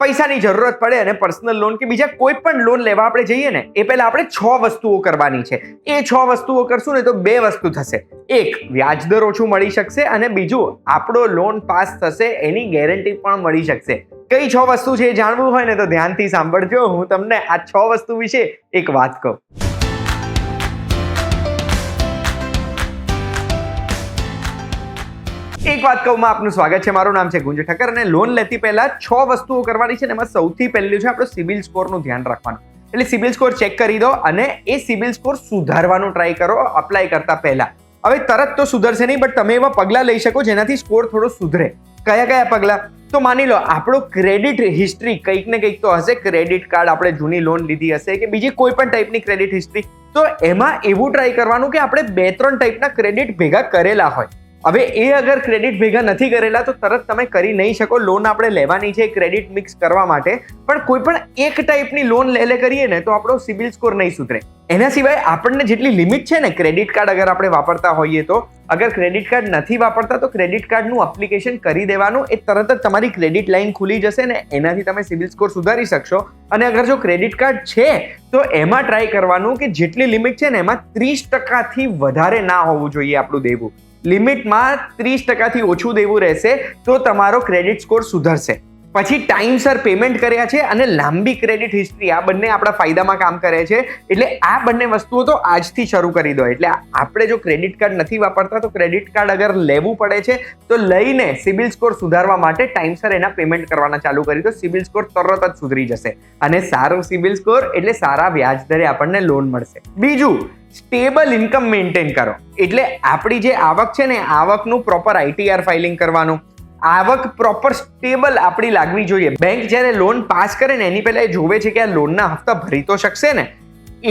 પૈસાની જરૂરત પડે અને પર્સનલ લોન કે બીજા કોઈ પણ લોન લેવા આપણે જઈએ ને એ પહેલા આપણે 6 વસ્તુઓ કરવાની છે. એ 6 વસ્તુઓ કરશું ને તો 2 વસ્તુ થશે. એક, વ્યાજ દર ઓછું મળી શકશે અને બીજું, આપણો લોન પાસ થશે એની ગેરંટી પણ મળી શકશે. કઈ 6 વસ્તુ છે એ જાણવું હોય ને તો ધ્યાનથી સાંભળજો. હું તમને આ 6 વસ્તુ વિશે એક વાત કહું. એક વાત કહું, આપનું સ્વાગત છે. મારું નામ છે ગુંજ ઠક્કર અને લોન લેતી પહેલા 6 વસ્તુઓ કરવાની છે ને એમાં સૌથી પહેલું છે આપણો સિબિલ સ્કોરનું ધ્યાન રાખવાનું. એટલે સિબિલ સ્કોર ચેક કરી દો અને એ સિબિલ સ્કોર સુધારવાનું ટ્રાય કરો અપ્લાય કરતા પહેલા. હવે તરત તો સુધરશે નહીં, બટ તમે એવા પગલાં લઈ શકો જેનાથી સ્કોર થોડો સુધરે. કયા પગલાં? તો માની લો આપણો ક્રેડિટ હિસ્ટ્રી કંઈક ને કંઈક તો હશે. ક્રેડિટ કાર્ડ, આપણે જૂની લોન લીધી હશે કે બીજી કોઈ પણ ટાઈપની ક્રેડિટ હિસ્ટ્રી, તો એમાં એવું ટ્રાય કરવાનું કે આપણે 2-3 ટાઈપના ક્રેડિટ ભેગા કરેલા હોય. હવે એ અગર ક્રેડિટ ભેગા નથી કરેલા તો તરત તમે કરી નહીં શકો. લોન આપણે લેવાની છે ક્રેડિટ મિક્સ કરવા માટે, પણ કોઈ પણ એક ટાઈપની લોન કરીએ ને તો આપણો સિબિલ સ્કોર નહીં સુધરે. એના સિવાય આપણને જેટલી લિમિટ છે ને, ક્રેડિટ કાર્ડ અગર આપણે વાપરતા હોઈએ તો, અગર ક્રેડિટ કાર્ડ નથી વાપરતા તો ક્રેડિટ કાર્ડનું એપ્લિકેશન કરી દેવાનું. એ તરત જ તમારી ક્રેડિટ લાઇન ખુલી જશે ને એનાથી તમે સિબિલ સ્કોર સુધારી શકશો. અને અગર જો ક્રેડિટ કાર્ડ છે તો એમાં ટ્રાય કરવાનું કે જેટલી લિમિટ છે ને એમાં 30%થી વધારે ના હોવું જોઈએ આપણું દેવું. લિમિટમાં 30%થી ઓછું દેવું રહેશે તો તમારો ક્રેડિટ સ્કોર સુધરશે. પછી ટાઈમસર પેમેન્ટ કર્યા છે અને લાંબી ક્રેડિટ હિસ્ટ્રી, આ બંને આપણા ફાયદામાં કામ કરે છે. એટલે આ બંને વસ્તુઓ તો આજથી શરૂ કરી દો. એટલે આપણે જો ક્રેડિટ કાર્ડ નથી વાપરતા તો ક્રેડિટ કાર્ડ અગર લેવું પડે છે તો લઈને સિબિલ સ્કોર સુધારવા માટે ટાઈમસર એના પેમેન્ટ કરવાના ચાલુ કરી દો. સિબિલ સ્કોર તરત જ સુધરી જશે અને સારો સિબિલ સ્કોર એટલે સારા વ્યાજ દરે આપણને લોન મળશે. બીજું, સ્ટેબલ ઇન્કમ મેન્ટેન કરો. એટલે આપણી જે આવક છે ને, આવકનું પ્રોપર ITR ફાઇલિંગ કરવાનું. આવક પ્રોપર સ્ટેબલ આપણી લાગવી જોઈએ. બેંક જ્યારે લોન પાસ કરે ને એની પહેલા એ જોવે છે કે આ લોનના હપ્તા ભરી તો શકશે ને,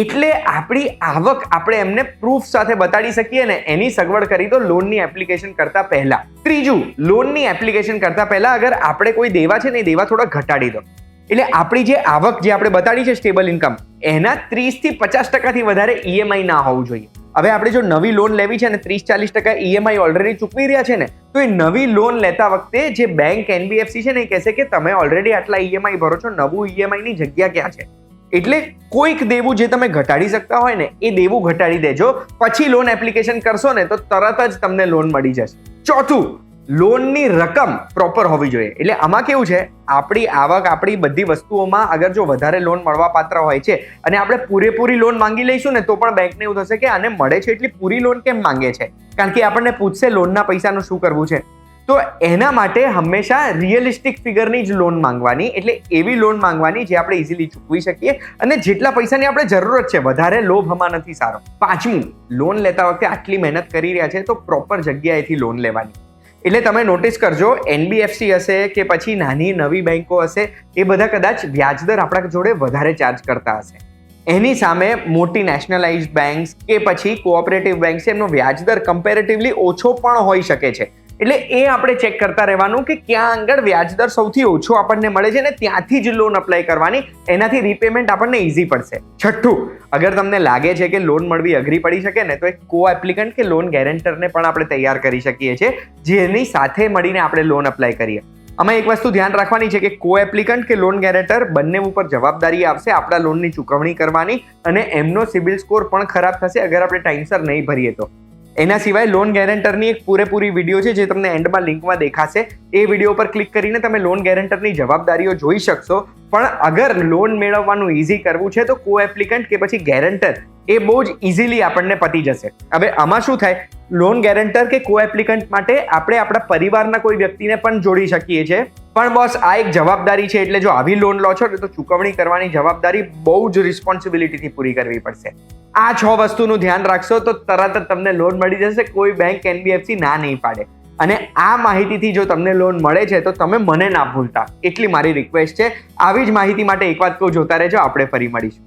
એટલે આપણી આવક આપણે એમને પ્રૂફ સાથે બતાડી શકીએ ને એની સગવડ કરી દો લોનની એપ્લિકેશન કરતા પહેલા. ત્રીજું, લોનની એપ્લિકેશન કરતા પહેલા અગર આપણે કોઈ દેવા છે ને એ દેવા થોડા ઘટાડી દો. એટલે આપણી જે આવક જે આપણે બતાડી છે સ્ટેબલ ઇન્કમ, એના 30% થી 50%થી વધારે EMI ના હોવું જોઈએ. હવે આપણે જો નવી લોન લેવી છે ને 30-40% EMI ઓલરેડી ચૂકવી રહ્યા છે ને, તો એ નવી લોન લેતા વખતે જે બેંક NBFC છે ને એ કહેશે કે તમે ઓલરેડી આટલા EMI ભરો છો, નવું EMI ની જગ્યા ક્યાં છે. એટલે કોઈક દેવું જે તમે ઘટાડી શકતા હોય ને એ દેવું ઘટાડી દેજો. પછી લોન એપ્લિકેશન કરશો ને તો તરત જ તમને લોન મળી જશે. ચોથું, લોનની રકમ પ્રોપર હોવી જોઈએ. એટલે આમાં કેવું છે, આપણી આવક, આપણી બધી વસ્તુઓમાં અગર જો વધારે લોન મળવા પાત્ર હોય છે અને આપણે પૂરેપૂરી લોન માંગી લઈશું ને તો પણ બેંકને એવું થશે કે આને મળે છે એટલી પૂરી લોન કેમ માંગે છે, કારણ કે આપણને પૂછશે લોનના પૈસાનું શું કરવું છે. તો એના માટે હંમેશા રિયલિસ્ટિક ફિગરની જ લોન માંગવાની. એટલે એવી લોન માંગવાની જે આપણે ઇઝીલી ચૂકવી શકીએ અને જેટલા પૈસાની આપણે જરૂરત છે, વધારે લોભ આમાં નથી સારો. પાંચમું, લોન લેતા વખતે આટલી મહેનત કરી રહ્યા છે તો પ્રોપર જગ્યાએથી લોન લેવાની. એટલે તમે નોટિસ કરજો, NBFC હશે કે પછી નાની નવી બેંકો હશે, એ બધા કદાચ વ્યાજદર આપણા જોડે વધારે ચાર્જ કરતા હશે. એની સામે મોટી નેશનલાઇઝ્ડ બેંક્સ કે પછી કોઓપરેટિવ બેંક્સ, એમનો વ્યાજદર કમ્પેરેટિવલી ઓછો પણ હોઈ શકે છે. એટલે એ આપણે ચેક કરતા રહેવાનું કે ક્યાં આગળ વ્યાજદર સૌથી ઓછો આપણને મળે છે ને ત્યાંથી જ લોન અપ્લાય કરવાની. એનાથી રીપેમેન્ટ આપણને ઇઝી પડશે. છઠ્ઠું, અગર તમને લાગે છે કે લોન મળવી અઘરી પડી શકે ને તો એક કો એપ્લિકન્ટ કે લોન ગેરેન્ટરને પણ આપણે તૈયાર કરી શકીએ છીએ, જેની સાથે મળીને આપણે લોન અપ્લાય કરીએ. આમાં એક વસ્તુ ધ્યાન રાખવાની છે કે કો એપ્લિકન્ટ કે લોન ગેરેન્ટર બંને ઉપર જવાબદારી આવશે આપણા લોનની ચૂકવણી કરવાની, અને એમનો સિબિલ સ્કોર પણ ખરાબ થશે અગર આપણે ટાઈમસર નહીં ભરીએ તો. એના સિવાય લોન ગેરેન્ટરની એક પૂરેપૂરી વિડીયો છે જે તમને એન્ડમાં લિંકમાં દેખાશે. એ વિડીયો પર ક્લિક કરીને તમે લોન ગેરેન્ટરની જવાબદારીઓ જોઈ શકશો. પણ અગર લોન મેળવવાનું ઇઝી કરવું છે તો કો એપ્લિકન્ટ કે પછી ગેરેન્ટર એ બહુ જ ઇઝીલી આપણને પતી જશે. હવે આમાં શું થાય, લોન ગેરેન્ટર કે કો એપ્લિકન્ટ માટે આપણે આપણા પરિવારના કોઈ વ્યક્તિને પણ જોડી શકીએ છીએ. પણ બોસ, આ એક જવાબદારી છે. એટલે જો આવી લોન લો છો તો ચૂકવણી કરવાની જવાબદારી બહુ જ રિસ્પોન્સિબિલિટીથી પૂરી કરવી પડશે. આ 6 વસ્તુનું ધ્યાન રાખશો તો તરત જ તમને લોન મળી જશે. કોઈ બેંક NBFC ના નહીં પાડે. અને આ માહિતીથી જો તમને લોન મળે છે તો તમે મને ના ભૂલતા, એટલી મારી રિક્વેસ્ટ છે. આવી જ માહિતી માટે એક વાત કહું, જોતા રહેજો. આપણે ફરી મળીશું.